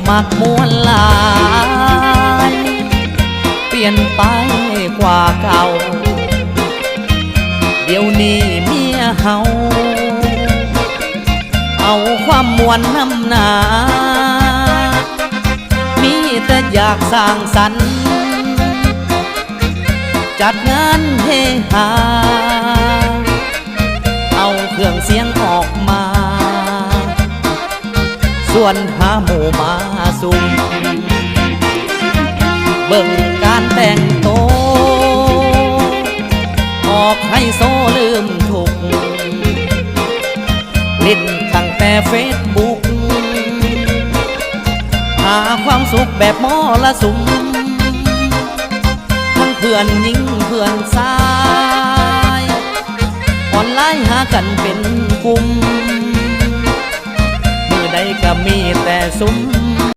มักมวนหลายเปลี่ยนไปกว่าเก่าเดี๋ยวนี้เมียเฮาเอาความมวนนำหนามีแต่อยากสร้างสรรค์จัดงานเฮฮาเอาเครื่องเสียงออกมาส่วนหาหมู่มาซุ่มเบิ่งการแต่งโตออกให้โซลืมทุกลิ้นตั้งแต่เฟซบุ๊กหาความสุขแบบมอละสุมทั้งเพื่อนหญิงเพื่อนชายออนไลน์หากันเป็นกลุ่มมือใดก็มีแต่ซุ้ม